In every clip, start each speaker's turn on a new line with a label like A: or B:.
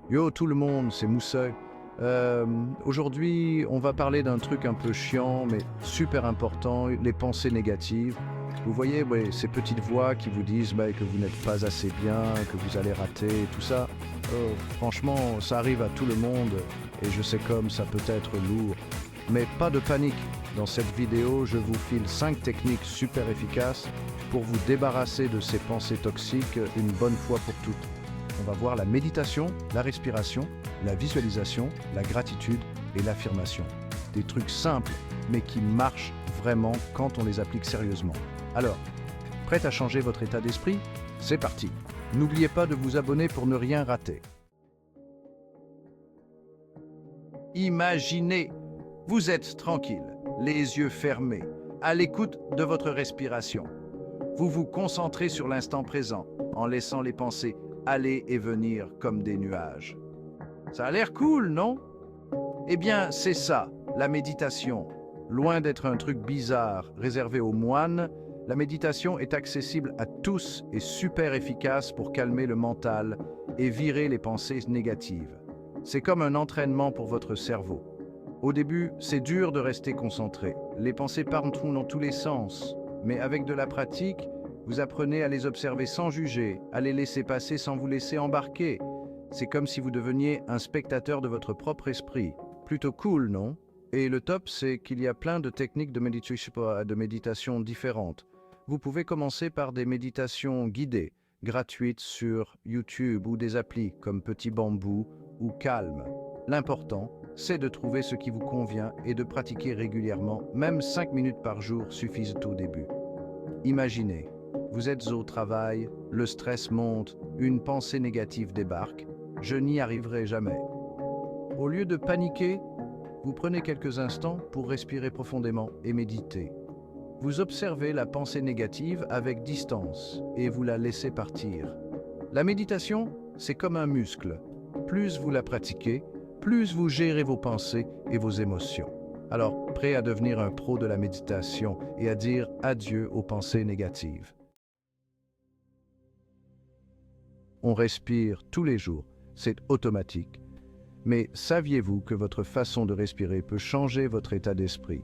A: Yo tout le monde, c'est Mousseux. Aujourd'hui, on va parler d'un truc un peu chiant, mais super important, les pensées négatives. Vous voyez, ouais, ces petites voix qui vous disent que vous n'êtes pas assez bien, que vous allez rater, tout ça. Franchement, ça arrive à tout le monde, et je sais comme ça peut être lourd. Mais pas de panique. Dans cette vidéo, je vous file 5 techniques super efficaces pour vous débarrasser de ces pensées toxiques une bonne fois pour toutes. On va voir la méditation, la respiration, la visualisation, la gratitude et l'affirmation. Des trucs simples, mais qui marchent vraiment quand on les applique sérieusement. Alors, prête à changer votre état d'esprit? C'est parti! N'oubliez pas de vous abonner pour ne rien rater. Imaginez, vous êtes tranquille, les yeux fermés, à l'écoute de votre respiration. Vous vous concentrez sur l'instant présent, en laissant les pensées aller et venir comme des nuages. Ça a l'air cool, non? Eh bien, c'est ça, la méditation. Loin d'être un truc bizarre réservé aux moines, la méditation est accessible à tous et super efficace pour calmer le mental et virer les pensées négatives. C'est comme un entraînement pour votre cerveau. Au début, c'est dur de rester concentré. Les pensées partent dans tous les sens, mais avec de la pratique, vous apprenez à les observer sans juger, à les laisser passer sans vous laisser embarquer. C'est comme si vous deveniez un spectateur de votre propre esprit. Plutôt cool, non? Et le top, c'est qu'il y a plein de techniques de méditation différentes. Vous pouvez commencer par des méditations guidées, gratuites sur YouTube ou des applis comme Petit Bambou ou Calm. L'important, c'est de trouver ce qui vous convient et de pratiquer régulièrement, même 5 minutes par jour suffisent au début. Imaginez, vous êtes au travail, le stress monte, une pensée négative débarque, je n'y arriverai jamais. Au lieu de paniquer, vous prenez quelques instants pour respirer profondément et méditer. Vous observez la pensée négative avec distance et vous la laissez partir. La méditation, c'est comme un muscle. Plus vous la pratiquez, plus vous gérez vos pensées et vos émotions. Alors, prêt à devenir un pro de la méditation et à dire adieu aux pensées négatives. On respire tous les jours, c'est automatique. Mais saviez-vous que votre façon de respirer peut changer votre état d'esprit?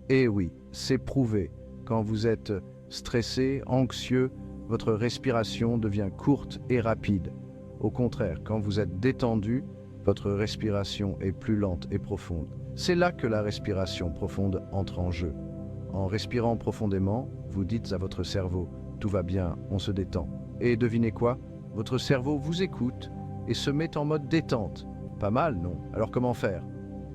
A: Eh oui, c'est prouvé. Quand vous êtes stressé, anxieux, votre respiration devient courte et rapide. Au contraire, quand vous êtes détendu, votre respiration est plus lente et profonde. C'est là que la respiration profonde entre en jeu. En respirant profondément, vous dites à votre cerveau « tout va bien, on se détend ». Et devinez quoi? Votre cerveau vous écoute et se met en mode détente. Pas mal, non? Alors comment faire?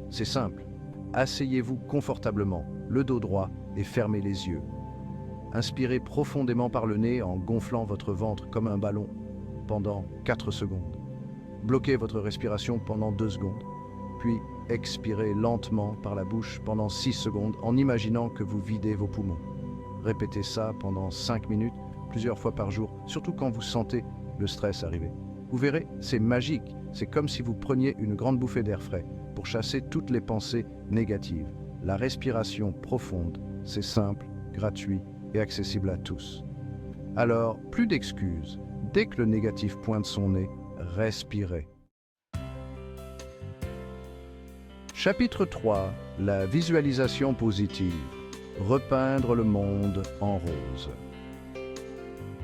A: C'est simple. Asseyez-vous confortablement, le dos droit et fermez les yeux. Inspirez profondément par le nez en gonflant votre ventre comme un ballon pendant 4 secondes. Bloquez votre respiration pendant 2 secondes. Puis expirez lentement par la bouche pendant 6 secondes en imaginant que vous videz vos poumons. Répétez ça pendant 5 minutes, plusieurs fois par jour, surtout quand vous sentez le stress arriver. Vous verrez, c'est magique. C'est comme si vous preniez une grande bouffée d'air frais pour chasser toutes les pensées négatives. La respiration profonde, c'est simple, gratuit et accessible à tous. Alors, plus d'excuses. Dès que le négatif pointe son nez, respirez. Chapitre 3. La visualisation positive. Repeindre le monde en rose.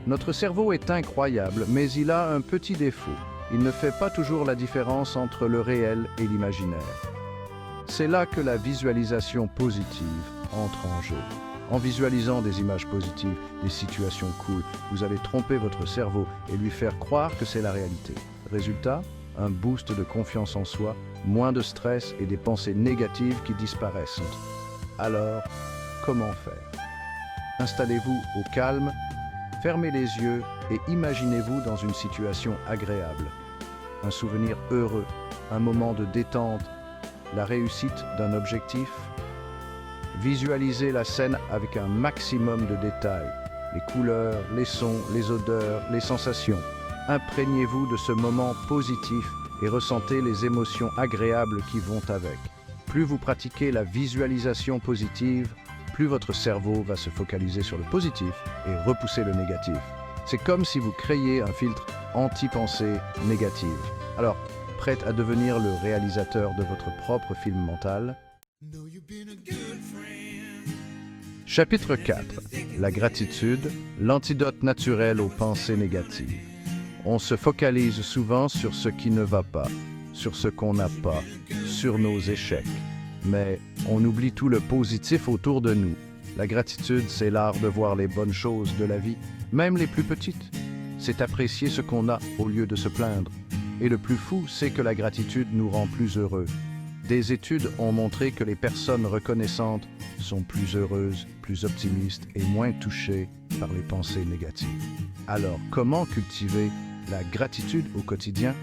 A: Notre cerveau est incroyable, mais il a un petit défaut. Il ne fait pas toujours la différence entre le réel et l'imaginaire. C'est là que la visualisation positive entre en jeu. En visualisant des images positives, des situations cool, vous allez tromper votre cerveau et lui faire croire que c'est la réalité. Résultat, un boost de confiance en soi, moins de stress et des pensées négatives qui disparaissent. Alors, comment faire? Installez-vous au calme, fermez les yeux et imaginez-vous dans une situation agréable. Un souvenir heureux, un moment de détente, la réussite d'un objectif. Visualisez la scène avec un maximum de détails, les couleurs, les sons, les odeurs, les sensations. Imprégnez-vous de ce moment positif et ressentez les émotions agréables qui vont avec. Plus vous pratiquez la visualisation positive, plus votre cerveau va se focaliser sur le positif et repousser le négatif. C'est comme si vous créiez un filtre anti-pensée négative. Alors, prête à devenir le réalisateur de votre propre film mental? Chapitre 4. La gratitude, l'antidote naturel aux pensées négatives. On se focalise souvent sur ce qui ne va pas, sur ce qu'on n'a pas, sur nos échecs. Mais on oublie tout le positif autour de nous. La gratitude, c'est l'art de voir les bonnes choses de la vie, même les plus petites. C'est apprécier ce qu'on a au lieu de se plaindre. Et le plus fou, c'est que la gratitude nous rend plus heureux. Des études ont montré que les personnes reconnaissantes sont plus heureuses, plus optimistes et moins touchées par les pensées négatives. Alors, comment cultiver la gratitude au quotidien?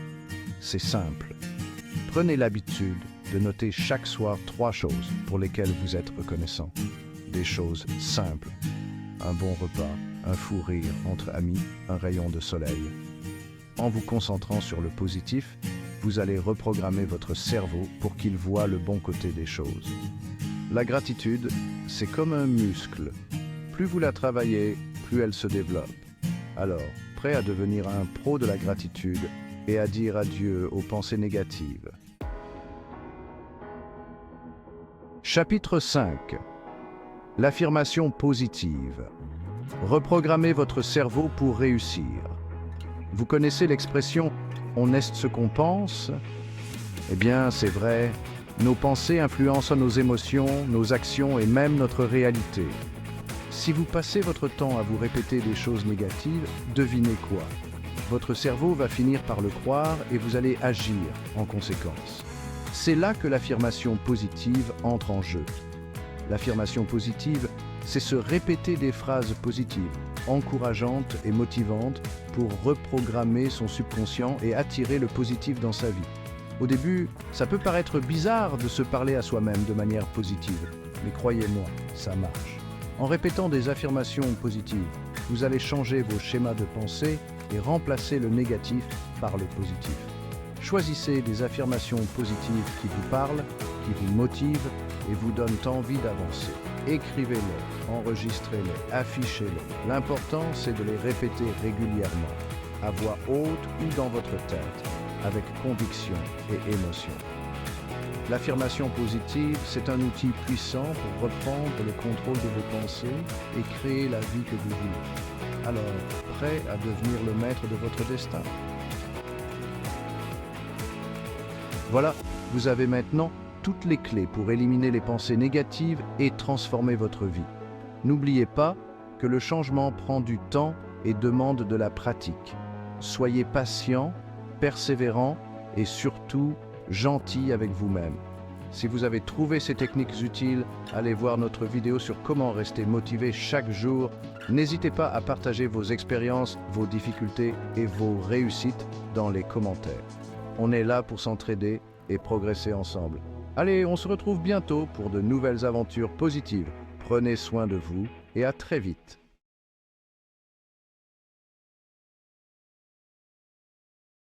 A: C'est simple. Prenez l'habitude de noter chaque soir 3 choses pour lesquelles vous êtes reconnaissant. Des choses simples. Un bon repas, un fou rire entre amis, un rayon de soleil. En vous concentrant sur le positif, vous allez reprogrammer votre cerveau pour qu'il voit le bon côté des choses. La gratitude, c'est comme un muscle. Plus vous la travaillez, plus elle se développe. Alors, prêt à devenir un pro de la gratitude et à dire adieu aux pensées négatives. Chapitre 5. L'affirmation positive. Reprogrammez votre cerveau pour réussir. Vous connaissez l'expression « on est ce qu'on pense » ? Eh bien, c'est vrai, nos pensées influencent nos émotions, nos actions et même notre réalité. Si vous passez votre temps à vous répéter des choses négatives, devinez quoi? Votre cerveau va finir par le croire et vous allez agir en conséquence. C'est là que l'affirmation positive entre en jeu. L'affirmation positive, c'est se répéter des phrases positives, encourageantes et motivantes pour reprogrammer son subconscient et attirer le positif dans sa vie. Au début, ça peut paraître bizarre de se parler à soi-même de manière positive, mais croyez-moi, ça marche. En répétant des affirmations positives, vous allez changer vos schémas de pensée et remplacer le négatif par le positif. Choisissez des affirmations positives qui vous parlent, qui vous motivent et vous donnent envie d'avancer. Écrivez-les, enregistrez-les, affichez-les. L'important, c'est de les répéter régulièrement, à voix haute ou dans votre tête, avec conviction et émotion. L'affirmation positive, c'est un outil puissant pour reprendre le contrôle de vos pensées et créer la vie que vous voulez. Alors, prêt à devenir le maître de votre destin? Voilà, vous avez maintenant toutes les clés pour éliminer les pensées négatives et transformer votre vie. N'oubliez pas que le changement prend du temps et demande de la pratique. Soyez patient, persévérant et surtout gentil avec vous-même. Si vous avez trouvé ces techniques utiles, allez voir notre vidéo sur comment rester motivé chaque jour. N'hésitez pas à partager vos expériences, vos difficultés et vos réussites dans les commentaires. On est là pour s'entraider et progresser ensemble. Allez, on se retrouve bientôt pour de nouvelles aventures positives. Prenez soin de vous et à très vite.